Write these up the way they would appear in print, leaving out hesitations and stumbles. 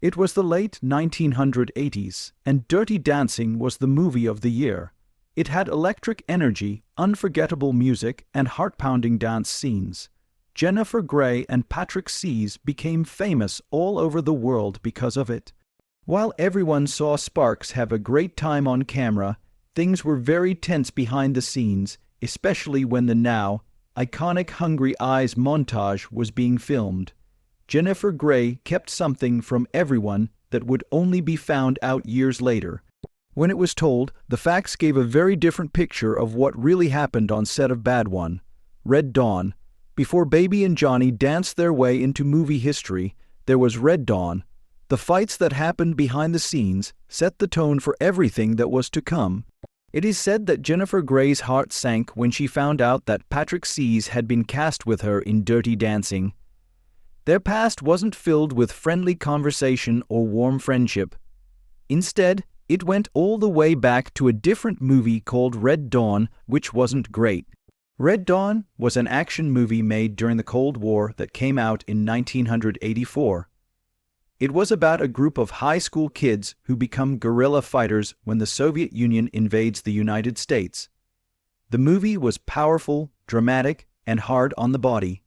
It was the late 1980s, and Dirty Dancing was the movie of the year. It had electric energy, unforgettable music, and heart-pounding dance scenes. Jennifer Grey and Patrick Swayze became famous all over the world because of it. While everyone saw Sparks have a great time on camera, things were very tense behind the scenes, especially when the now iconic Hungry Eyes montage was being filmed. Jennifer Grey kept something from everyone that would only be found out years later. When it was told, the facts gave a very different picture of what really happened on set of Bad One, Red Dawn. Before Baby and Johnny danced their way into movie history, there was Red Dawn. The fights that happened behind the scenes set the tone for everything that was to come. It is said that Jennifer Grey's heart sank when she found out that Patrick Swayze had been cast with her in Dirty Dancing. Their past wasn't filled with friendly conversation or warm friendship. Instead, it went all the way back to a different movie called Red Dawn, which wasn't great. Red Dawn was an action movie made during the Cold War that came out in 1984. It was about a group of high school kids who become guerrilla fighters when the Soviet Union invades the United States. The movie was powerful, dramatic, and hard on the body.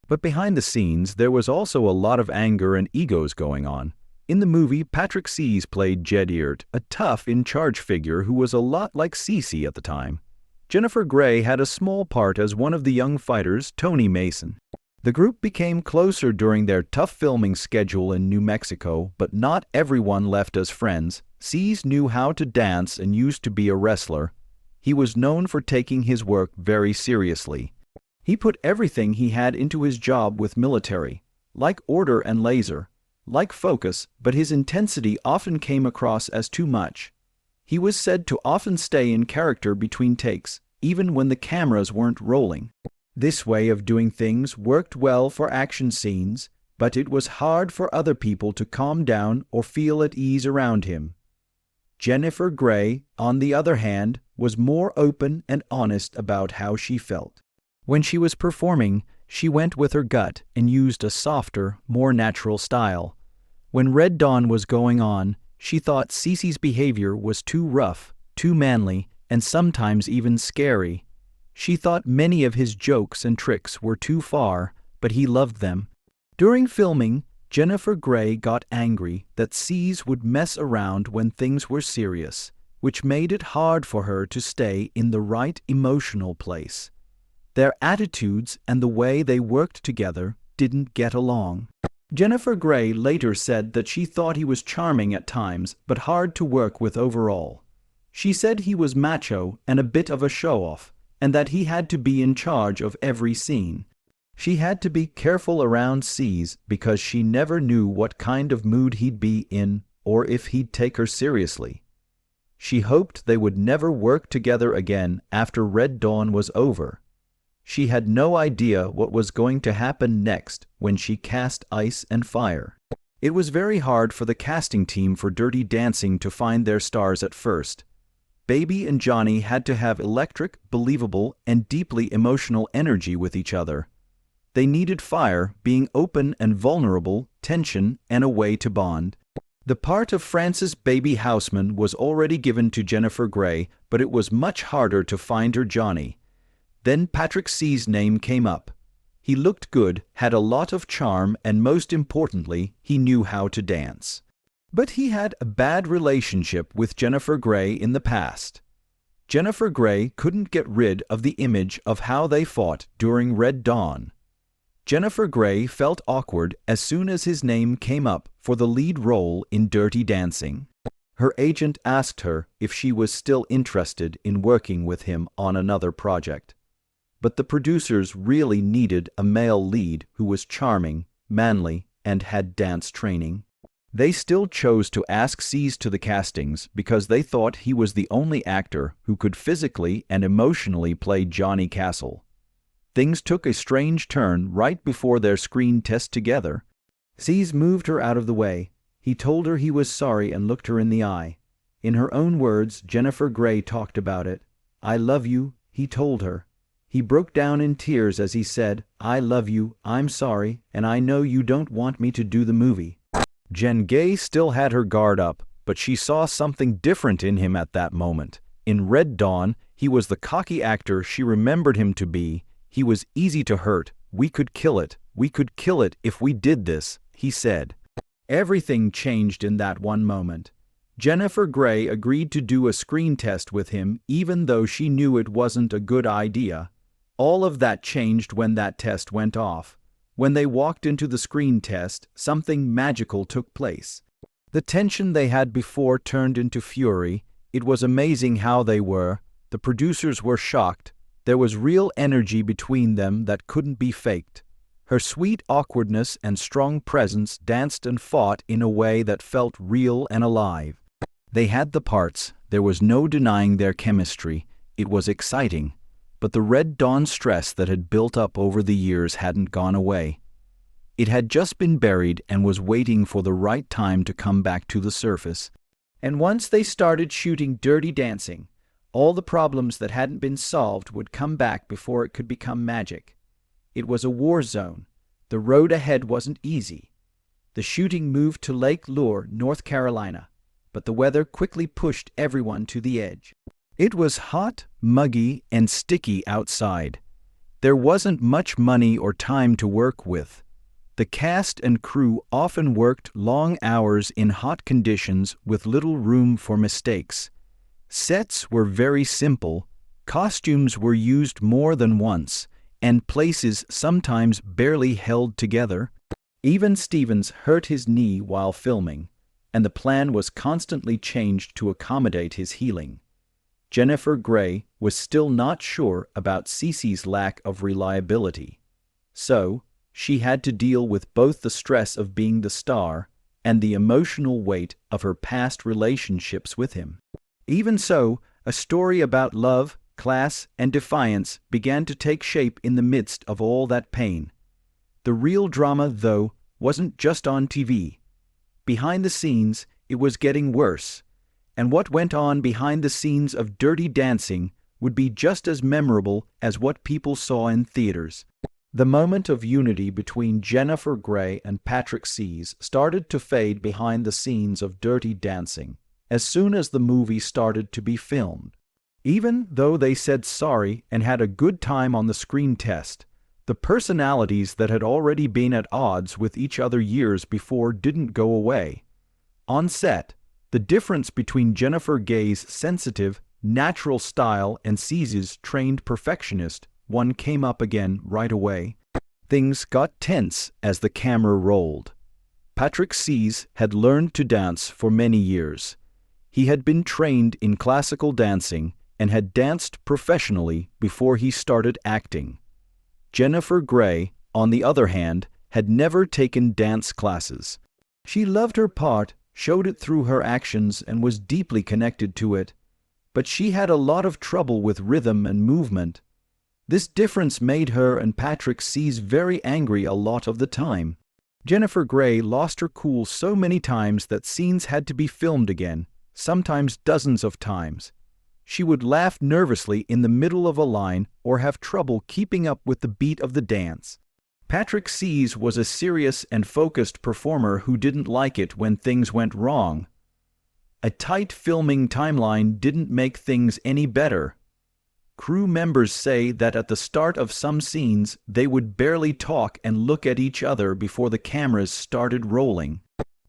But behind the scenes, there was also a lot of anger and egos going on. In the movie, Patrick Swayze played Jed Eart, a tough, in-charge figure who was a lot like Cece at the time. Jennifer Grey had a small part as one of the young fighters, Tony Mason. The group became closer during their tough filming schedule in New Mexico, but not everyone left as friends. Swayze knew how to dance and used to be a wrestler. He was known for taking his work very seriously. He put everything he had into his job with military, like order and laser, like focus, but his intensity often came across as too much. He was said to often stay in character between takes, even when the cameras weren't rolling. This way of doing things worked well for action scenes, but it was hard for other people to calm down or feel at ease around him. Jennifer Grey, on the other hand, was more open and honest about how she felt. When she was performing, she went with her gut and used a softer, more natural style. When Red Dawn was going on, she thought Cece's behavior was too rough, too manly, and sometimes even scary. She thought many of his jokes and tricks were too far, but he loved them. During filming, Jennifer Grey got angry that Swayze would mess around when things were serious, which made it hard for her to stay in the right emotional place. Their attitudes and the way they worked together didn't get along. Jennifer Grey later said that she thought he was charming at times, but hard to work with overall. She said he was macho and a bit of a show-off, and that he had to be in charge of every scene. She had to be careful around Swayze because she never knew what kind of mood he'd be in or if he'd take her seriously. She hoped they would never work together again after Red Dawn was over. She had no idea what was going to happen next when she cast Ice and Fire. It was very hard for the casting team for Dirty Dancing to find their stars at first. Baby and Johnny had to have electric, believable, and deeply emotional energy with each other. They needed fire, being open and vulnerable, tension, and a way to bond. The part of Frances Baby Houseman was already given to Jennifer Grey, but it was much harder to find her Johnny. Then Patrick Swayze's name came up. He looked good, had a lot of charm, and most importantly, he knew how to dance. But he had a bad relationship with Jennifer Grey in the past. Jennifer Grey couldn't get rid of the image of how they fought during Red Dawn. Jennifer Grey felt awkward as soon as his name came up for the lead role in Dirty Dancing. Her agent asked her if she was still interested in working with him on another project. But the producers really needed a male lead who was charming, manly, and had dance training. They still chose to ask Swayze to the castings because they thought he was the only actor who could physically and emotionally play Johnny Castle. Things took a strange turn right before their screen test together. Swayze moved her out of the way. He told her he was sorry and looked her in the eye. In her own words, Jennifer Grey talked about it. "I love you," he told her. He broke down in tears as he said, "I love you, I'm sorry, and I know you don't want me to do the movie." Jen Gay still had her guard up, but she saw something different in him at that moment. In Red Dawn, he was the cocky actor she remembered him to be. He was easy to hurt. We could kill it. We could kill it if we did this, he said. Everything changed in that one moment. Jennifer Grey agreed to do a screen test with him even though she knew it wasn't a good idea. All of that changed when that test went off. When they walked into the screen test, something magical took place. The tension they had before turned into fury. It was amazing how they were. The producers were shocked. There was real energy between them that couldn't be faked. Her sweet awkwardness and strong presence danced and fought in a way that felt real and alive. They had the parts. There was no denying their chemistry. It was exciting. But the Red Dawn stress that had built up over the years hadn't gone away. It had just been buried and was waiting for the right time to come back to the surface. And once they started shooting Dirty Dancing, all the problems that hadn't been solved would come back before it could become magic. It was a war zone. The road ahead wasn't easy. The shooting moved to Lake Lure, North Carolina, but the weather quickly pushed everyone to the edge. It was hot, muggy, and sticky outside. There wasn't much money or time to work with. The cast and crew often worked long hours in hot conditions with little room for mistakes. Sets were very simple, costumes were used more than once, and places sometimes barely held together. Even Stevens hurt his knee while filming, and the plan was constantly changed to accommodate his healing. Jennifer Grey was still not sure about Cece's lack of reliability. So, she had to deal with both the stress of being the star and the emotional weight of her past relationships with him. Even so, a story about love, class, and defiance began to take shape in the midst of all that pain. The real drama, though, wasn't just on TV. Behind the scenes, it was getting worse, and what went on behind the scenes of Dirty Dancing would be just as memorable as what people saw in theaters. The moment of unity between Jennifer Grey and Patrick Swayze started to fade behind the scenes of Dirty Dancing as soon as the movie started to be filmed. Even though they said sorry and had a good time on the screen test, the personalities that had already been at odds with each other years before didn't go away. On set, the difference between Jennifer Grey's sensitive, natural style and Swayze's trained perfectionist one came up again right away. Things got tense as the camera rolled. Patrick Swayze had learned to dance for many years. He had been trained in classical dancing and had danced professionally before he started acting. Jennifer Grey, on the other hand, had never taken dance classes. She loved her part, showed it through her actions, and was deeply connected to it. But she had a lot of trouble with rhythm and movement. This difference made her and Patrick Swayze very angry a lot of the time. Jennifer Grey lost her cool so many times that scenes had to be filmed again, sometimes dozens of times. She would laugh nervously in the middle of a line or have trouble keeping up with the beat of the dance. Patrick Swayze was a serious and focused performer who didn't like it when things went wrong. A tight filming timeline didn't make things any better. Crew members say that at the start of some scenes, they would barely talk and look at each other before the cameras started rolling.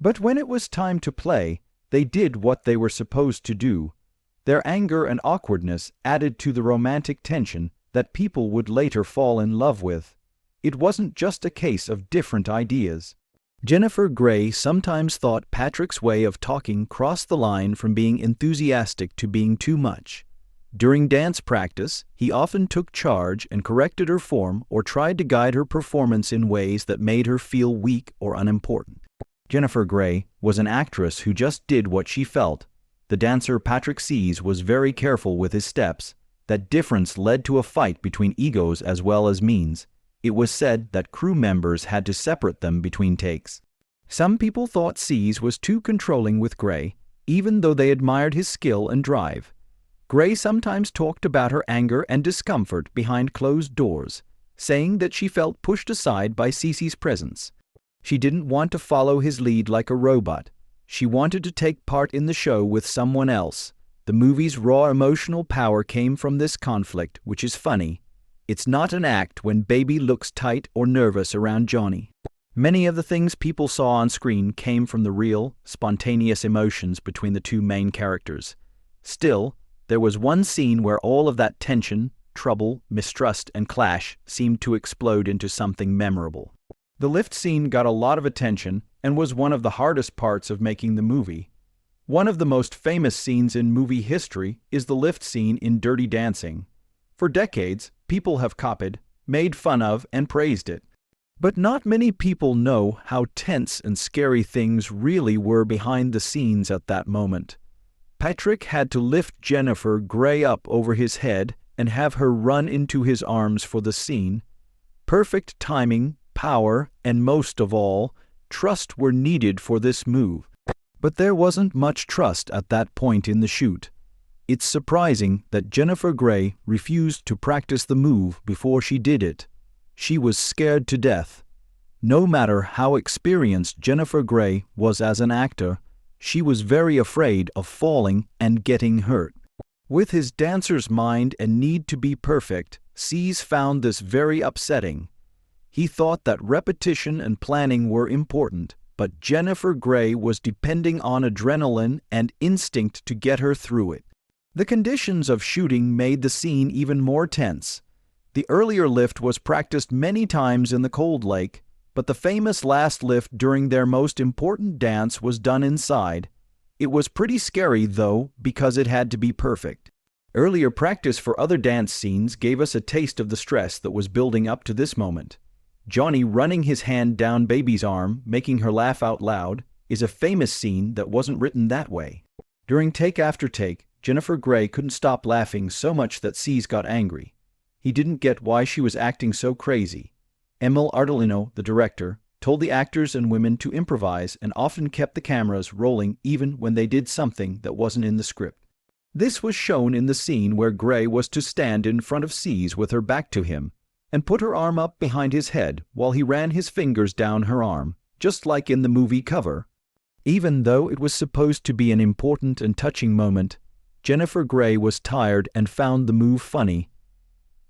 But when it was time to play, they did what they were supposed to do. Their anger and awkwardness added to the romantic tension that people would later fall in love with. It wasn't just a case of different ideas. Jennifer Grey sometimes thought Patrick's way of talking crossed the line from being enthusiastic to being too much. During dance practice, he often took charge and corrected her form or tried to guide her performance in ways that made her feel weak or unimportant. Jennifer Grey was an actress who just did what she felt. The dancer Patrick Swayze was very careful with his steps. That difference led to a fight between egos as well as means. It was said that crew members had to separate them between takes. Some people thought Swayze was too controlling with Grey, even though they admired his skill and drive. Grey sometimes talked about her anger and discomfort behind closed doors, saying that she felt pushed aside by Cece's presence. She didn't want to follow his lead like a robot. She wanted to take part in the show with someone else. The movie's raw emotional power came from this conflict, which is funny. It's not an act when Baby looks tight or nervous around Johnny. Many of the things people saw on screen came from the real, spontaneous emotions between the two main characters. Still, there was one scene where all of that tension, trouble, mistrust, and clash seemed to explode into something memorable. The lift scene got a lot of attention and was one of the hardest parts of making the movie. One of the most famous scenes in movie history is the lift scene in Dirty Dancing. For decades, people have copied, made fun of, and praised it. But not many people know how tense and scary things really were behind the scenes at that moment. Patrick had to lift Jennifer Grey up over his head and have her run into his arms for the scene. Perfect timing, power, and most of all, trust were needed for this move. But there wasn't much trust at that point in the shoot. It's surprising that Jennifer Grey refused to practice the move before she did it. She was scared to death. No matter how experienced Jennifer Grey was as an actor, she was very afraid of falling and getting hurt. With his dancer's mind and need to be perfect, Swayze found this very upsetting. He thought that repetition and planning were important, but Jennifer Grey was depending on adrenaline and instinct to get her through it. The conditions of shooting made the scene even more tense. The earlier lift was practiced many times in the cold lake, but the famous last lift during their most important dance was done inside. It was pretty scary, though, because it had to be perfect. Earlier practice for other dance scenes gave us a taste of the stress that was building up to this moment. Johnny running his hand down Baby's arm, making her laugh out loud, is a famous scene that wasn't written that way. During take after take, Jennifer Grey couldn't stop laughing so much that Swayze got angry. He didn't get why she was acting so crazy. Emil Ardolino, the director, told the actors and women to improvise and often kept the cameras rolling even when they did something that wasn't in the script. This was shown in the scene where Grey was to stand in front of Swayze with her back to him and put her arm up behind his head while he ran his fingers down her arm, just like in the movie cover. Even though it was supposed to be an important and touching moment, Jennifer Grey was tired and found the move funny.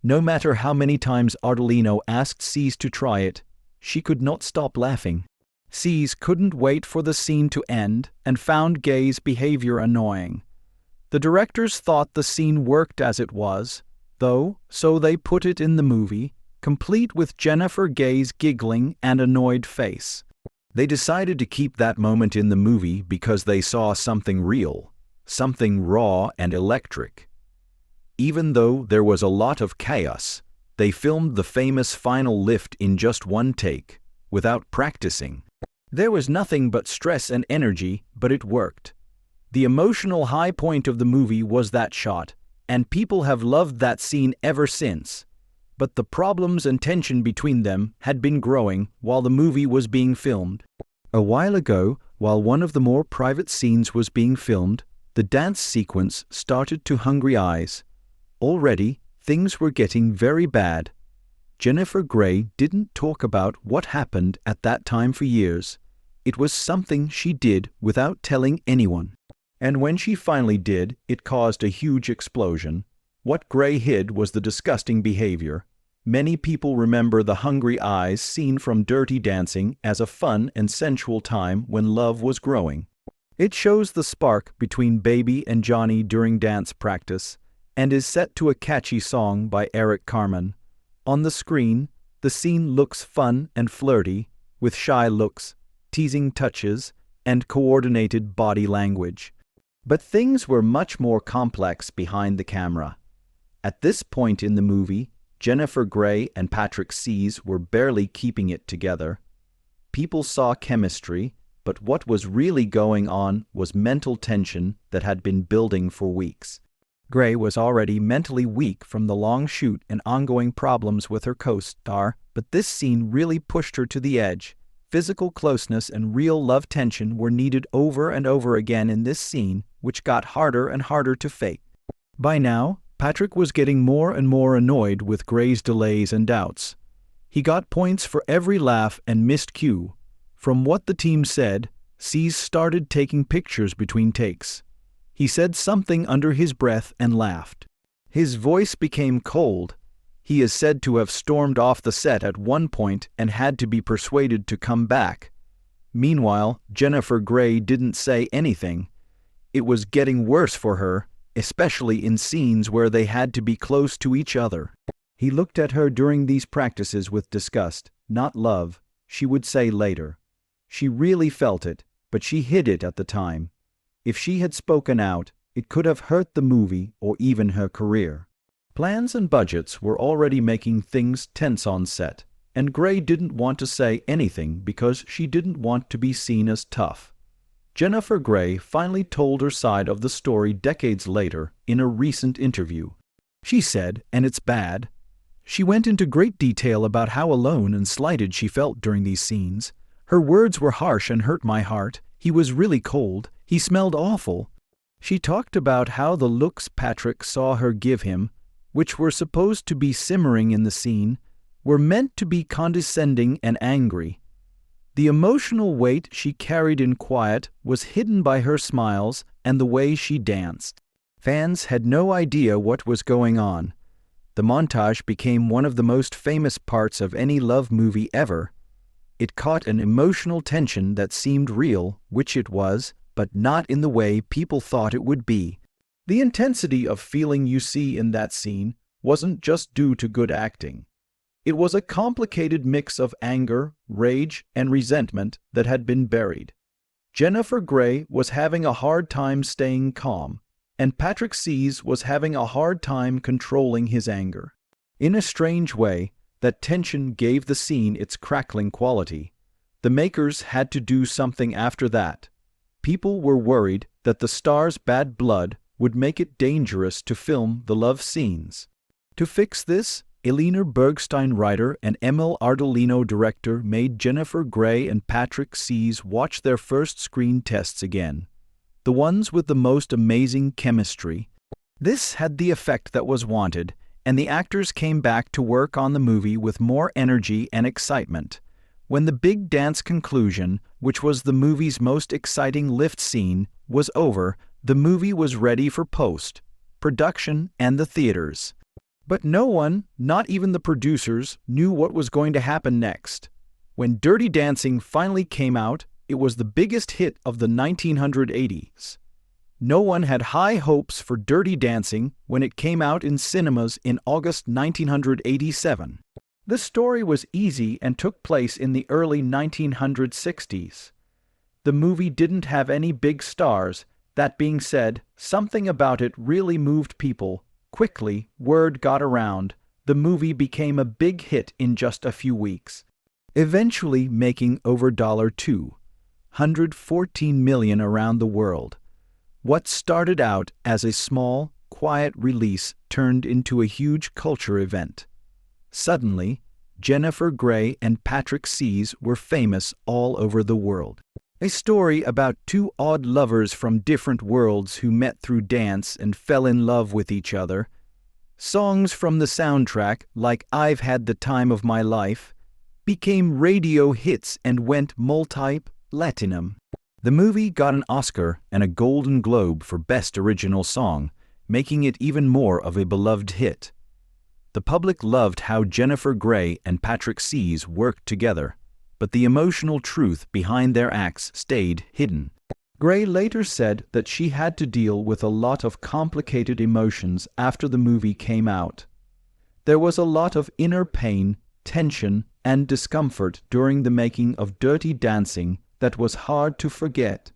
No matter how many times Ardolino asked Swayze to try it, she could not stop laughing. Swayze couldn't wait for the scene to end and found Grey's behavior annoying. The directors thought the scene worked as it was, though, so they put it in the movie, complete with Jennifer Grey's giggling and annoyed face. They decided to keep that moment in the movie because they saw something real, something raw and electric. Even though there was a lot of chaos, they filmed the famous final lift in just one take, without practicing. There was nothing but stress and energy, but it worked. The emotional high point of the movie was that shot, and people have loved that scene ever since. But the problems and tension between them had been growing while the movie was being filmed. A while ago, while one of the more private scenes was being filmed, the dance sequence started to Hungry Eyes. Already, things were getting very bad. Jennifer Grey didn't talk about what happened at that time for years. It was something she did without telling anyone. And when she finally did, it caused a huge explosion. What Grey hid was the disgusting behavior. Many people remember the Hungry Eyes scene from Dirty Dancing as a fun and sensual time when love was growing. It shows the spark between Baby and Johnny during dance practice, and is set to a catchy song by Eric Carmen. On the screen, the scene looks fun and flirty, with shy looks, teasing touches, and coordinated body language. But things were much more complex behind the camera. At this point in the movie, Jennifer Grey and Patrick Swayze were barely keeping it together. People saw chemistry, but what was really going on was mental tension that had been building for weeks. Grey was already mentally weak from the long shoot and ongoing problems with her co-star, but this scene really pushed her to the edge. Physical closeness and real love tension were needed over and over again in this scene, which got harder and harder to fake. By now, Patrick was getting more and more annoyed with Grey's delays and doubts. He got points for every laugh and missed cue. From what the team said, Swayze started taking pictures between takes. He said something under his breath and laughed. His voice became cold. He is said to have stormed off the set at one point and had to be persuaded to come back. Meanwhile, Jennifer Grey didn't say anything. It was getting worse for her, especially in scenes where they had to be close to each other. He looked at her during these practices with disgust, not love, she would say later. She really felt it, but she hid it at the time. If she had spoken out, it could have hurt the movie or even her career. Plans and budgets were already making things tense on set, and Grey didn't want to say anything because she didn't want to be seen as tough. Jennifer Grey finally told her side of the story decades later in a recent interview. She said, and it's bad. She went into great detail about how alone and slighted she felt during these scenes. Her words were harsh and hurt my heart. He was really cold. He smelled awful. She talked about how the looks Patrick saw her give him, which were supposed to be simmering in the scene, were meant to be condescending and angry. The emotional weight she carried in quiet was hidden by her smiles and the way she danced. Fans had no idea what was going on. The montage became one of the most famous parts of any love movie ever. It caught an emotional tension that seemed real, which it was, but not in the way people thought it would be. The intensity of feeling you see in that scene wasn't just due to good acting. It was a complicated mix of anger, rage, and resentment that had been buried. Jennifer Grey was having a hard time staying calm, and Patrick Swayze was having a hard time controlling his anger. In a strange way, that tension gave the scene its crackling quality. The makers had to do something after that. People were worried that the star's bad blood would make it dangerous to film the love scenes. To fix this, Elena Bergstein, writer, and Emil Ardolino, director, made Jennifer Grey and Patrick Swayze watch their first screen tests again, the ones with the most amazing chemistry. This had the effect that was wanted, and the actors came back to work on the movie with more energy and excitement. When the big dance conclusion, which was the movie's most exciting lift scene, was over, the movie was ready for post-production and the theaters. But no one, not even the producers, knew what was going to happen next. When Dirty Dancing finally came out, it was the biggest hit of the 1980s. No one had high hopes for Dirty Dancing when it came out in cinemas in August 1987. The story was easy and took place in the early 1960s. The movie didn't have any big stars. That being said, something about it really moved people. Quickly, word got around. The movie became a big hit in just a few weeks, eventually making over $214 million around the world. What started out as a small, quiet release turned into a huge culture event. Suddenly, Jennifer Grey and Patrick Swayze were famous all over the world. A story about two odd lovers from different worlds who met through dance and fell in love with each other. Songs from the soundtrack, like I've Had the Time of My Life, became radio hits and went multi-platinum. The movie got an Oscar and a Golden Globe for Best Original Song, making it even more of a beloved hit. The public loved how Jennifer Grey and Patrick Swayze worked together, but the emotional truth behind their acts stayed hidden. Grey later said that she had to deal with a lot of complicated emotions after the movie came out. There was a lot of inner pain, tension, and discomfort during the making of Dirty Dancing that was hard to forget.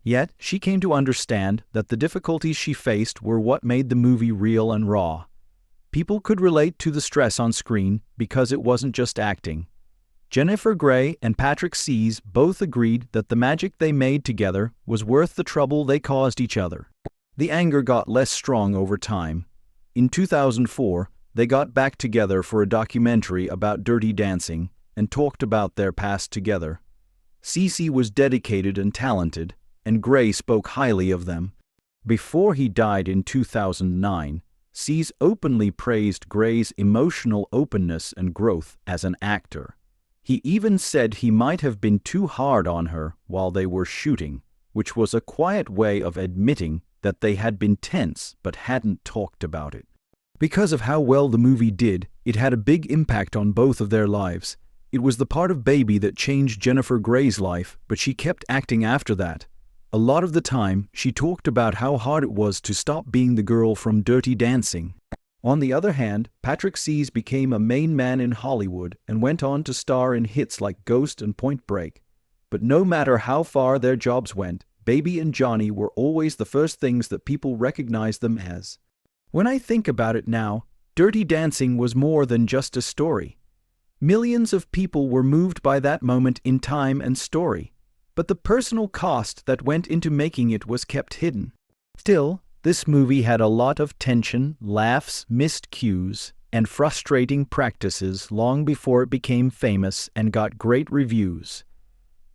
Yet, she came to understand that the difficulties she faced were what made the movie real and raw. People could relate to the stress on screen because it wasn't just acting. Jennifer Grey and Patrick Swayze both agreed that the magic they made together was worth the trouble they caused each other. The anger got less strong over time. In 2004, they got back together for a documentary about Dirty Dancing and talked about their past together. Swayze was dedicated and talented, and Grey spoke highly of them. Before he died in 2009, Swayze openly praised Grey's emotional openness and growth as an actor. He even said he might have been too hard on her while they were shooting, which was a quiet way of admitting that they had been tense but hadn't talked about it. Because of how well the movie did, it had a big impact on both of their lives. It was the part of Baby that changed Jennifer Grey's life, but she kept acting after that. A lot of the time, she talked about how hard it was to stop being the girl from Dirty Dancing. On the other hand, Patrick Swayze became a main man in Hollywood and went on to star in hits like Ghost and Point Break. But no matter how far their jobs went, Baby and Johnny were always the first things that people recognized them as. When I think about it now, Dirty Dancing was more than just a story. Millions of people were moved by that moment in time and story, but the personal cost that went into making it was kept hidden. Still, this movie had a lot of tension, laughs, missed cues, and frustrating practices long before it became famous and got great reviews.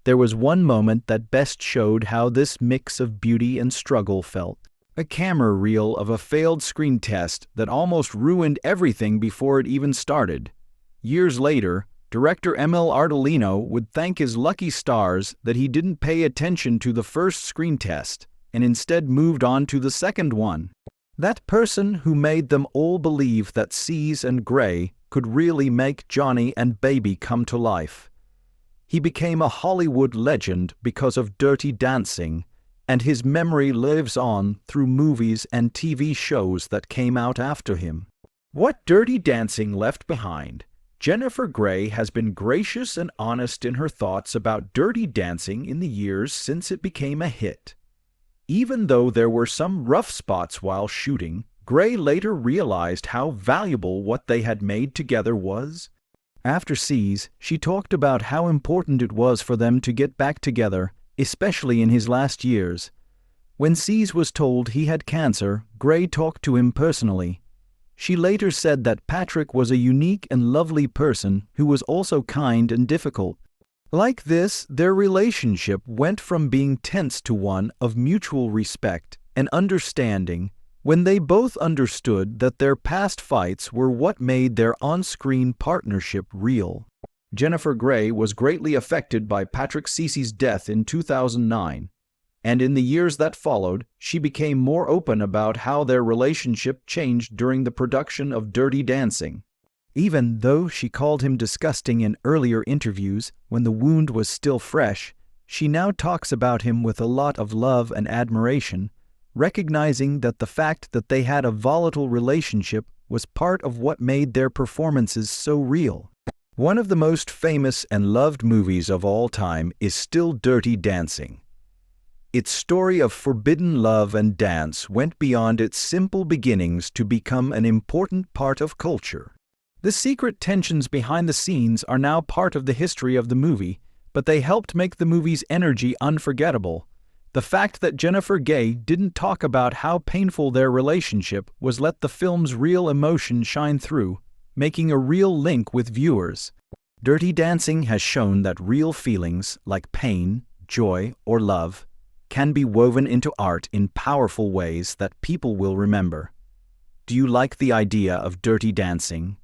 There was one moment that best showed how this mix of beauty and struggle felt. A camera reel of a failed screen test that almost ruined everything before it even started. Years later, director Emil Ardolino would thank his lucky stars that he didn't pay attention to the first screen test and instead moved on to the second one. That person who made them all believe that Swayze and Grey could really make Johnny and Baby come to life. He became a Hollywood legend because of Dirty Dancing, and his memory lives on through movies and TV shows that came out after him. What Dirty Dancing left behind, Jennifer Grey has been gracious and honest in her thoughts about Dirty Dancing in the years since it became a hit. Even though there were some rough spots while shooting, Grey later realized how valuable what they had made together was. After Swayze, she talked about how important it was for them to get back together, especially in his last years. When Swayze was told he had cancer, Grey talked to him personally. She later said that Patrick was a unique and lovely person who was also kind and difficult. Like this, their relationship went from being tense to one of mutual respect and understanding when they both understood that their past fights were what made their on-screen partnership real. Jennifer Grey was greatly affected by Patrick Swayze's death in 2009, and in the years that followed, she became more open about how their relationship changed during the production of Dirty Dancing. Even though she called him disgusting in earlier interviews when the wound was still fresh, she now talks about him with a lot of love and admiration, recognizing that the fact that they had a volatile relationship was part of what made their performances so real. One of the most famous and loved movies of all time is still Dirty Dancing. Its story of forbidden love and dance went beyond its simple beginnings to become an important part of culture. The secret tensions behind the scenes are now part of the history of the movie, but they helped make the movie's energy unforgettable. The fact that Jennifer Grey didn't talk about how painful their relationship was let the film's real emotion shine through, making a real link with viewers. Dirty Dancing has shown that real feelings like pain, joy, or love can be woven into art in powerful ways that people will remember. Do you like the idea of Dirty Dancing?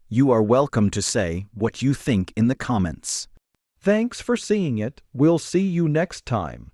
You are welcome to say what you think in the comments. Thanks for seeing it. We'll see you next time.